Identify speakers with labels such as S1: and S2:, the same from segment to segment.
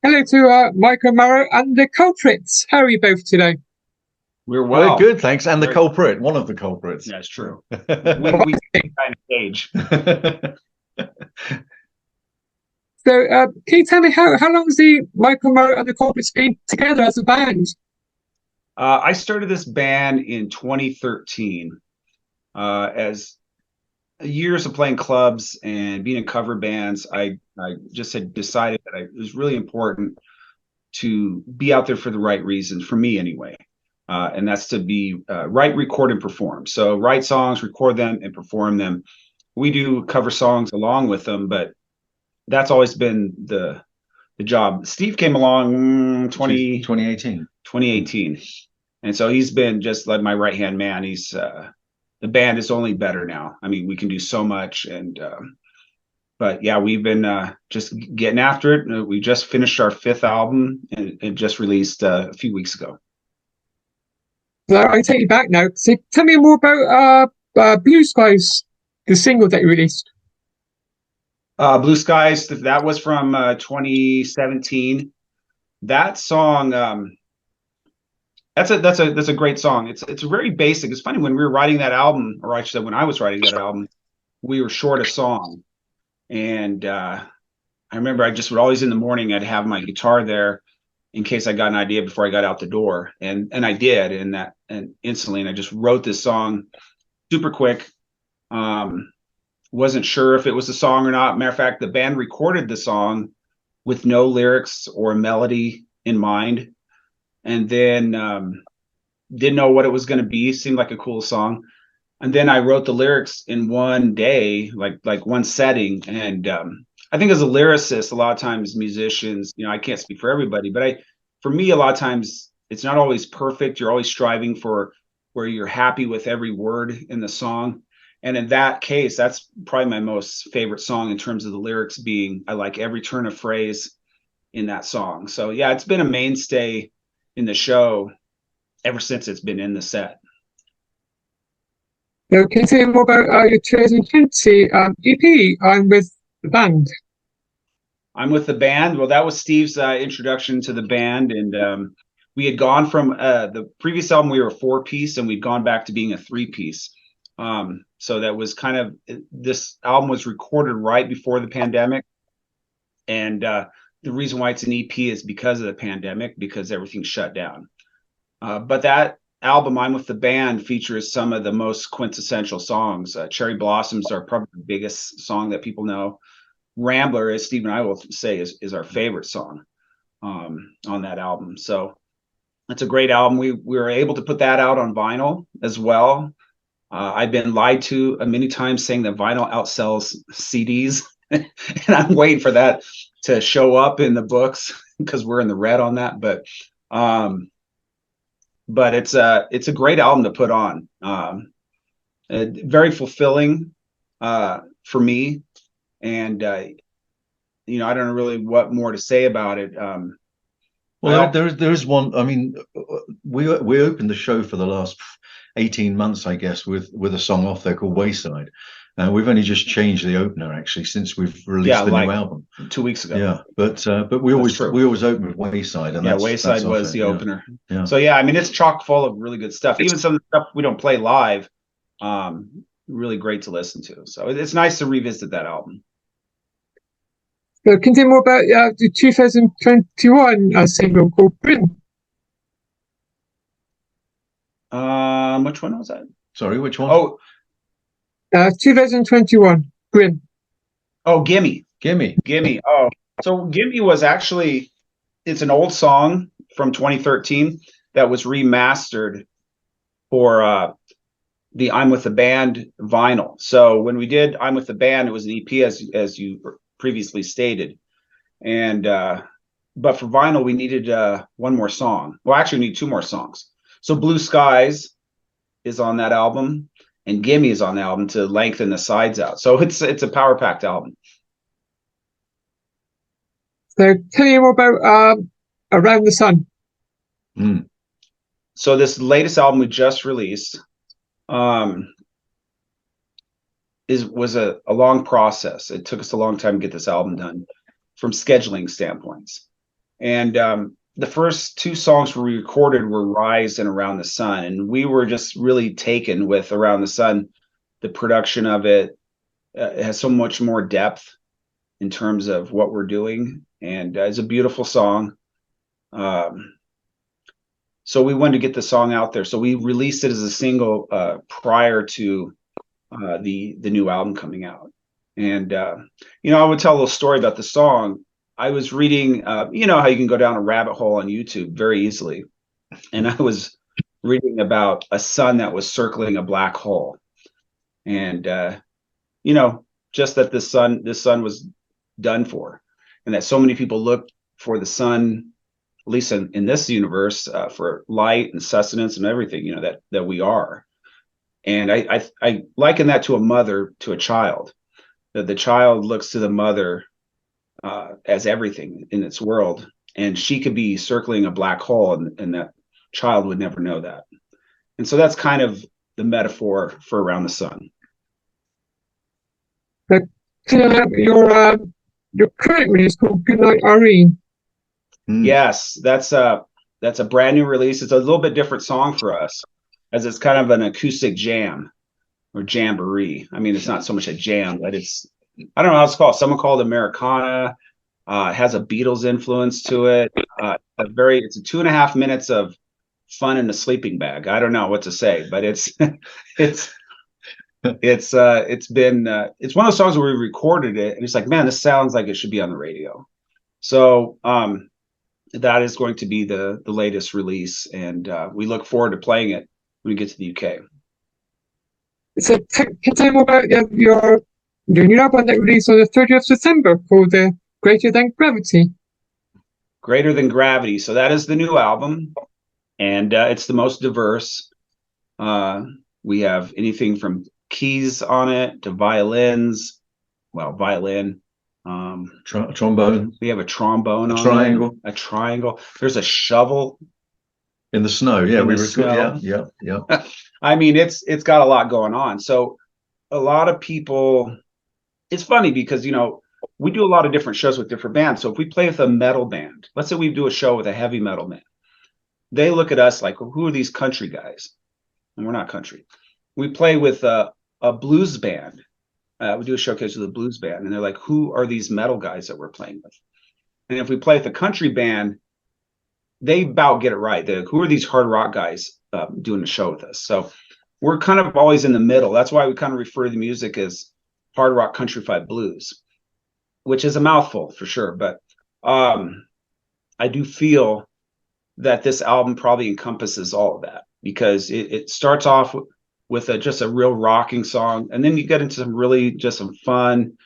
S1: Hello to Michael Morrow and the Culprits. How are you both today?
S2: We're
S3: Very
S2: well.
S3: good, thanks. And the
S2: Very-
S3: culprit, one of the culprits.
S2: That's true. We kind of age.
S1: So, can you tell me how long has the Michael Morrow and the Culprits been together as a band?
S2: I started this band in 2013 as years of playing clubs and being in cover bands. I just had decided that it was really important to be out there for the right reasons, for me anyway. And that's to be write, record, and perform. So write songs, record them, and perform them. We do cover songs along with them, but that's always been the job. Steve came along
S3: 2018.
S2: 2018. And so he's been just like my right hand man. He's the band is only better now. I mean, we can do so much. And but yeah, we've been just getting after it. We just finished our fifth album and just released a few weeks ago.
S1: So I take you back now. So, tell me more about Blue Skies, the single that you released.
S2: Blue Skies, that was from 2017. That song, that's a great song. It's very basic. It's funny, when we were writing that album, or I should say when I was writing that album, we were short a song. And I remember I just would always, in the morning, I'd have my guitar there in case I got an idea before I got out the door. And I did, and instantly, and I just wrote this song super quick. Wasn't sure if it was a song or not. Matter of fact, the band recorded the song with no lyrics or melody in mind, and then didn't know what it was going to be. Seemed like a cool song, and then I wrote the lyrics in one day, like one setting. And I think as a lyricist, a lot of times musicians, I can't speak for everybody, but for me, a lot of times it's not always perfect. You're always striving for where you're happy with every word in the song. And in that case, that's probably my most favorite song in terms of the lyrics being, I like every turn of phrase in that song. So yeah, it's been a mainstay in the show ever since it's been in the set.
S1: So, can you tell me more about your 2020 EP? I'm with the band.
S2: I'm with the band. Well, that was Steve's introduction to the band. And we had gone from the previous album, we were a 4-piece, and we'd gone back to being a 3-piece. So that was kind of, this album was recorded right before the pandemic. And the reason why it's an EP is because of the pandemic, because everything shut down. But that album, I'm with the band, features some of the most quintessential songs. Cherry Blossoms are probably the biggest song that people know. Rambler, as Steve and I will say, is our favorite song on that album. So it's a great album. We were able to put that out on vinyl as well. I've been lied to many times, saying that vinyl outsells CDs, and I'm waiting for that to show up in the books because we're in the red on that. But it's a great album to put on. Very fulfilling for me, and I don't know really what more to say about it.
S3: Well, there's one. I mean, we opened the show for the last 18 months, I guess, with a song off there called Wayside. We've only just changed the opener actually since we've released the new album
S2: 2 weeks ago.
S3: Yeah, but we always open with Wayside, and
S2: Wayside was the opener.
S3: Yeah.
S2: So yeah, I mean, it's chock full of really good stuff. Even some of the stuff we don't play live, really great to listen to. So it's nice to revisit that album.
S1: So, can you tell me more about the 2021 single called Grin?
S2: Which one was that?
S3: Sorry, which one?
S2: Oh,
S1: 2021 Grin.
S2: Oh, Gimme.
S3: Gimme.
S2: Oh, so Gimme was actually, it's an old song from 2013 that was remastered for the I'm with the Band vinyl. So when we did I'm with the Band, it was an EP, as you previously stated. And but for vinyl, we needed one more song. Well, actually, we need two more songs. So Blue Skies is on that album, and Gimme is on the album to lengthen the sides out. So it's a power packed album.
S1: So, tell me more about Around the Sun.
S2: So this latest album we just released was a long process. It took us a long time to get this album done from scheduling standpoints. And the first two songs we recorded were Rise and Around the Sun. And we were just really taken with Around the Sun. The production of it has so much more depth in terms of what we're doing. And it's a beautiful song. So we wanted to get the song out there. So we released it as a single prior to the new album coming out. And I would tell a little story about the song. I was reading, you know how you can go down a rabbit hole on YouTube very easily, and I was reading about a sun that was circling a black hole, and just that this sun was done for, and that so many people look for the sun, at least in this universe, for light and sustenance and everything, that we are. And I liken that to a mother to a child, that the child looks to the mother as everything in its world, and she could be circling a black hole, and that child would never know that. And so that's kind of the metaphor for Around the Sun.
S1: But your current release is called Goodnight Irene.
S2: Yes, that's a brand new release. It's a little bit different song for us, as it's kind of an acoustic jam or jamboree. I mean, it's not so much a jam, but it's, I don't know how it's called. Someone called Americana. It has a Beatles influence to it. It's a 2.5 minutes of fun in a sleeping bag. I don't know what to say, but it's it's one of those songs where we recorded it and it's like, man, this sounds like it should be on the radio. So that is going to be the latest release, and we look forward to playing it when we get to the UK.
S1: So can you tell me more about your new album that released on the 30th of September called Greater Than Gravity?
S2: Greater Than Gravity. So that is the new album, and it's the most diverse. We have anything from keys on it to violins. Well, violin.
S3: Trombone.
S2: We have a trombone on
S3: triangle.
S2: it, a triangle. There's a shovel
S3: in the snow. Yeah,
S2: we were.
S3: Yeah.
S2: I mean, it's got a lot going on. So a lot of people. It's funny because we do a lot of different shows with different bands. So if we play with a metal band, let's say we do a show with a heavy metal band, they look at us like, well, who are these country guys? And we're not country. We play with a blues band. We do a showcase with a blues band, and they're like, who are these metal guys that we're playing with? And if we play with a country band, they about get it right. They're like, who are these hard rock guys doing a show with us? So we're kind of always in the middle. That's why we kind of refer to the music as hard rock countrified blues, which is a mouthful for sure. But I do feel that this album probably encompasses all of that, because it starts off with just a real rocking song, and then you get into some fun,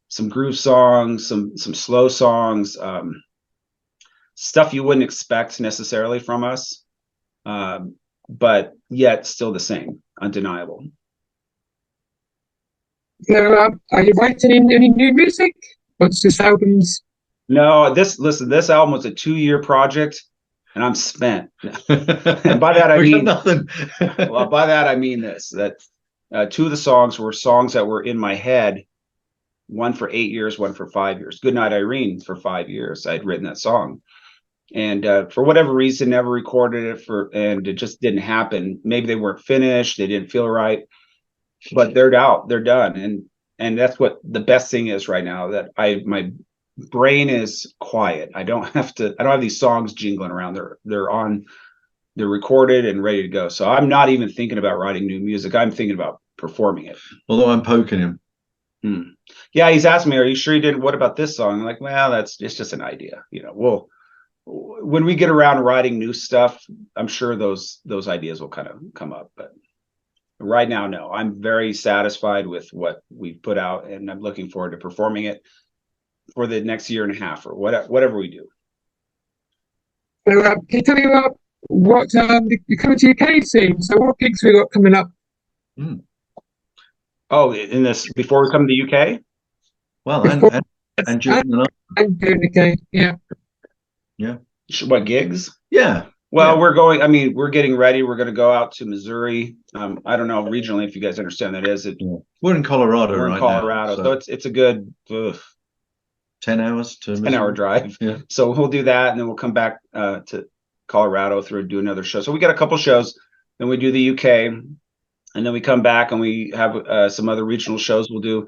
S2: some groove songs, some slow songs, stuff you wouldn't expect necessarily from us, but yet still the same, undeniable.
S1: So, are you writing any new music? What's this album's?
S2: No, this album was a 2-year project, and I'm spent. And by that I mean
S3: nothing.
S2: Well, by that I mean this: that 2 of the songs were songs that were in my head. One for 8 years, one for 5 years. Goodnight Irene, for 5 years, I'd written that song, and for whatever reason, never recorded it and it just didn't happen. Maybe they weren't finished, they didn't feel right, but they're out, they're done, and that's what the best thing is right now. That my brain is quiet. I don't have these songs jingling around. They're recorded and ready to go. So I'm not even thinking about writing new music. I'm thinking about performing it.
S3: Although I'm poking him.
S2: Yeah, he's asked me, are you sure you didn't? What about this song? I'm like, well, it's just an idea. When we get around to writing new stuff, I'm sure those ideas will kind of come up. But right now, no. I'm very satisfied with what we've put out, and I'm looking forward to performing it for the next 1.5 years or whatever we do.
S1: So, can you tell me about what you're coming to UK soon? So, what gigs we got coming up?
S2: Oh, in this before we come to the UK?
S3: Well, and
S1: June UK, yeah.
S2: What gigs?
S3: Yeah.
S2: Well, we're getting ready. We're going to go out to Missouri. I don't know regionally if you guys understand that is.
S3: We're in Colorado.
S2: We're in Colorado, so it's a good.
S3: 10 hours to
S2: 10-hour drive.
S3: Yeah.
S2: So we'll do that, and then we'll come back to Colorado through and do another show. So we got a couple shows. Then we do the UK, and then we come back and we have some other regional shows we'll do.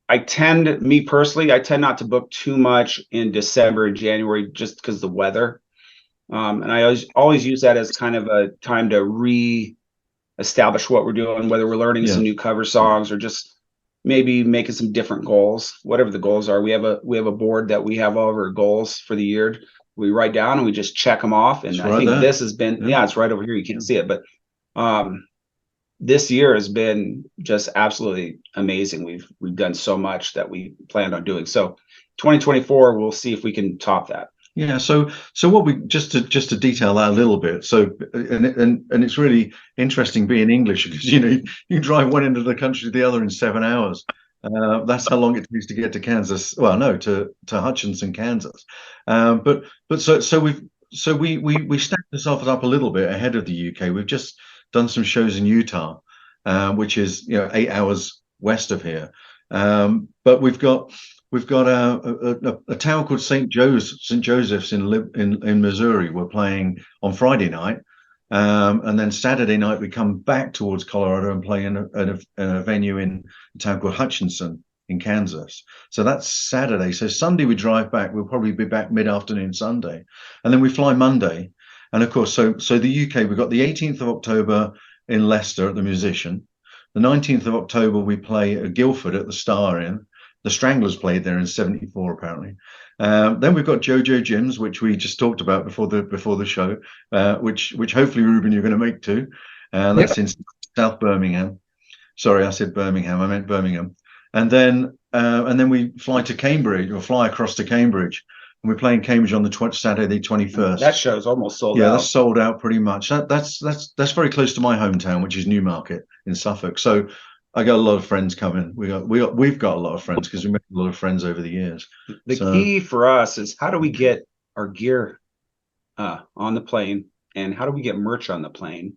S2: Me personally, I tend not to book too much in December and January just because of the weather. And I always use that as kind of a time to re-establish what we're doing, whether we're learning some new cover songs or just maybe making some different goals, whatever the goals are. We have a board that we have all of our goals for the year. We write down and we just check them off. And I think this has been, it's right over here. You can't see it, but this year has been just absolutely amazing. We've done so much that we planned on doing. So 2024, we'll see if we can top that.
S3: Yeah. So what we just to detail that a little bit. So and it's really interesting being English because you drive one end of the country to the other in 7 hours. That's how long it takes to get to Kansas. Well, no, to Hutchinson, Kansas. But we stacked ourselves up a little bit ahead of the UK. We've just done some shows in Utah, which is 8 hours west of here. But we've got a town called St. Joseph's in Missouri. We're playing on Friday night, and then Saturday night we come back towards Colorado and play in a venue in a town called Hutchinson in Kansas. So that's Saturday. So Sunday we drive back. We'll probably be back mid-afternoon Sunday, and then we fly Monday. And of course, so the UK, we've got the 18th of October in Leicester at the Musician. The 19th of October we play at Guildford at the Star Inn. The Stranglers played there in '74, apparently. Then we've got JoJo Jim's, which we just talked about before the show, which hopefully, Ruben, you're going to make too. That's in South Birmingham. Sorry, I said Birmingham. I meant Birmingham. And then we fly to Cambridge, or fly across to Cambridge. And we're playing Cambridge on the Saturday 21st.
S2: That show's almost sold out.
S3: Yeah, that's sold out pretty much. That's very close to my hometown, which is Newmarket in Suffolk. So I got a lot of friends coming. We've got a lot of friends because we made a lot of friends over the years.
S2: The key for us is how do we get our gear on the plane, and how do we get merch on the plane,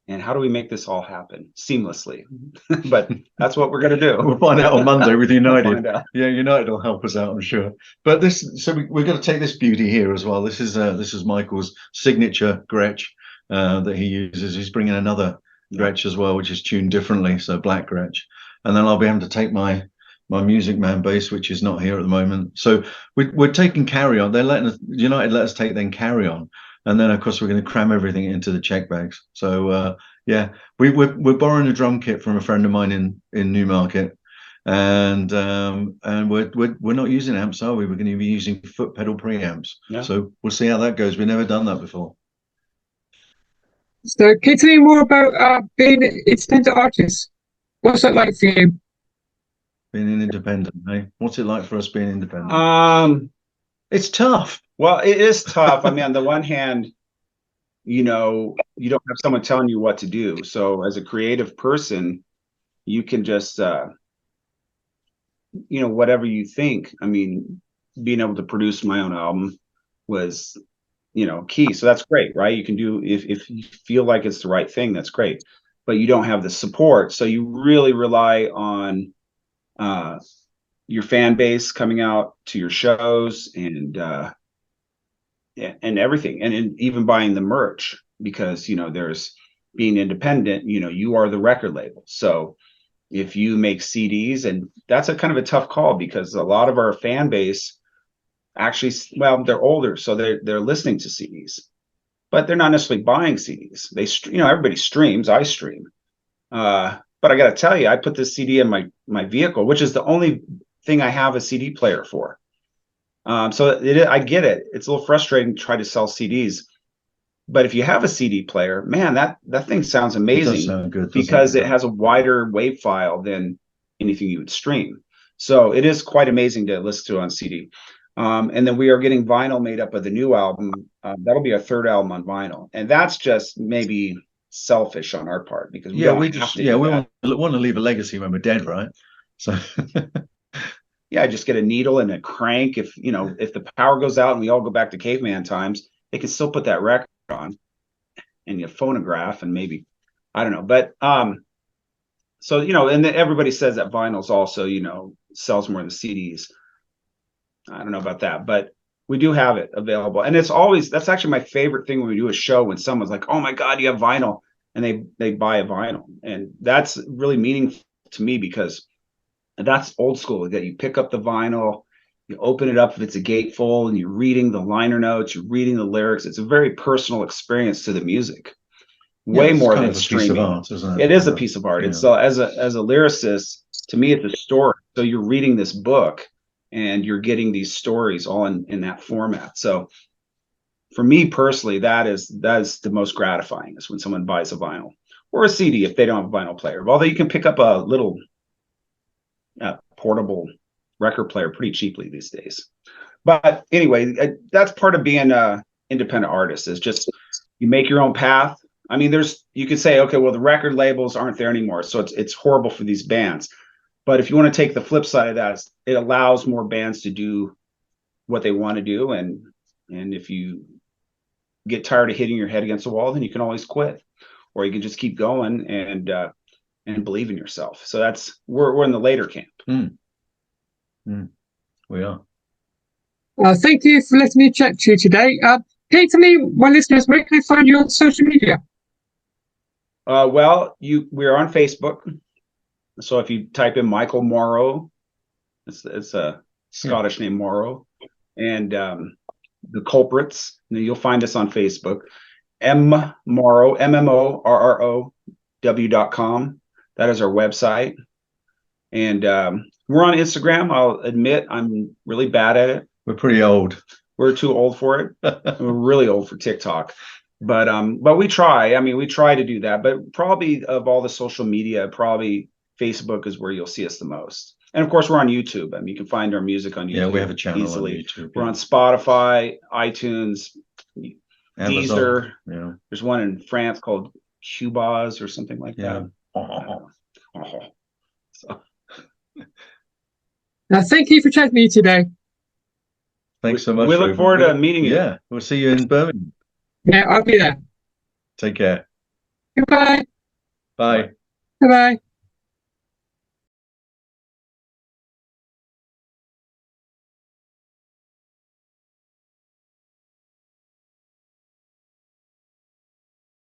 S2: and how do we make this all happen seamlessly? But that's what we're going to do.
S3: We'll find out on Monday with United. Yeah, United will help us out, I'm sure. But we're going to take this beauty here as well. This is Michael's signature Gretsch that he uses. He's bringing another Gretsch as well, which is tuned differently, so black Gretsch. And then I'll be able to take my Music Man bass, which is not here at the moment. So we're taking Carry On. They're letting us, United let us take then Carry On. And then, of course, we're going to cram everything into the check bags. So, we're borrowing a drum kit from a friend of mine in Newmarket, and we're not using amps, are we? We're going to be using foot pedal preamps. Yeah. So we'll see how that goes. We've never done that before.
S1: So, can you tell me more about being an independent artist? What's that like for you?
S3: Being an independent, hey? What's it like for us being independent? It's tough.
S2: Well, it is tough. I mean, on the one hand, you don't have someone telling you what to do. So as a creative person, you can just, whatever you think. I mean, being able to produce my own album was, key. So that's great, right? You can do, if you feel like it's the right thing, that's great. But you don't have the support. So you really rely on your fan base coming out to your shows and everything, and even buying the merch, because there's being independent, you are the record label. So if you make CDs, and that's a kind of a tough call, because a lot of our fan base actually, well, they're older, so they're listening to CDs, but they're not necessarily buying CDs. They everybody streams. I stream, but I got to tell you, I put this CD in my vehicle, which is the only thing I have a CD player for. So I get it. It's a little frustrating to try to sell CDs, but if you have a CD player, man, that thing sounds amazing.
S3: It does sound good,
S2: because it has a wider wave file than anything you would stream. So it is quite amazing to listen to on CD. And then we are getting vinyl made up of the new album. That'll be our third album on vinyl, and that's just maybe selfish on our part, because we want
S3: to leave a legacy when we're dead, right? So.
S2: Yeah, just get a needle and a crank. If the power goes out and we all go back to caveman times, they can still put that record on, and you phonograph, and maybe, I don't know. But so and then everybody says that vinyls also sells more than CDs. I don't know about that, but we do have it available. And that's actually my favorite thing when we do a show, when someone's like, oh my God, you have vinyl, and they buy a vinyl. And that's really meaningful to me, because that's old school, that you pick up the vinyl, you open it up if it's a gatefold, and you're reading the liner notes, you're reading the lyrics. It's a very personal experience to the music, way more than streaming.
S3: Art, isn't it?
S2: It is a piece of art.
S3: Yeah.
S2: It's as a lyricist, to me, it's a story. So you're reading this book and you're getting these stories all in that format. So for me personally, that is the most gratifying, is when someone buys a vinyl or a CD if they don't have a vinyl player. Although you can pick up a little portable record player pretty cheaply these days. But anyway, that's part of being a independent artist, is just you make your own path. I mean, you could say, okay, well, the record labels aren't there anymore, so it's horrible for these bands. But if you want to take the flip side of that, it allows more bands to do what they want to do, and if you get tired of hitting your head against the wall, then you can always quit, or you can just keep going and believe in yourself. So we're in the later camp.
S3: We are.
S1: Thank you for letting me chat to you today. Can you tell me, my listeners, where can I find you on social media?
S2: Well, we're on Facebook. So if you type in Michael Morrow, it's a Scottish name, Morrow, and the Culprits, you'll find us on Facebook. Morrow, MMORROW.com. That is our website. And we're on Instagram. I'll admit I'm really bad at it.
S3: We're pretty old.
S2: We're too old for it. We're really old for TikTok. But we try. I mean, we try to do that. But probably of all the social media, probably Facebook is where you'll see us the most. And of course, we're on YouTube. I mean, you can find our music on YouTube.
S3: Yeah, we have a channel
S2: easily.
S3: on YouTube.
S2: We're on Spotify, iTunes,
S3: Amazon.
S2: Deezer.
S3: Yeah.
S2: There's one in France called Cubase or something like that. So.
S1: Thank you for chatting with me today.
S3: Thanks so much.
S2: We look forward to meeting you.
S3: Yeah, we'll see you in Birmingham.
S1: Yeah, I'll be there.
S3: Take care.
S1: Goodbye.
S3: Bye.
S1: Bye-bye.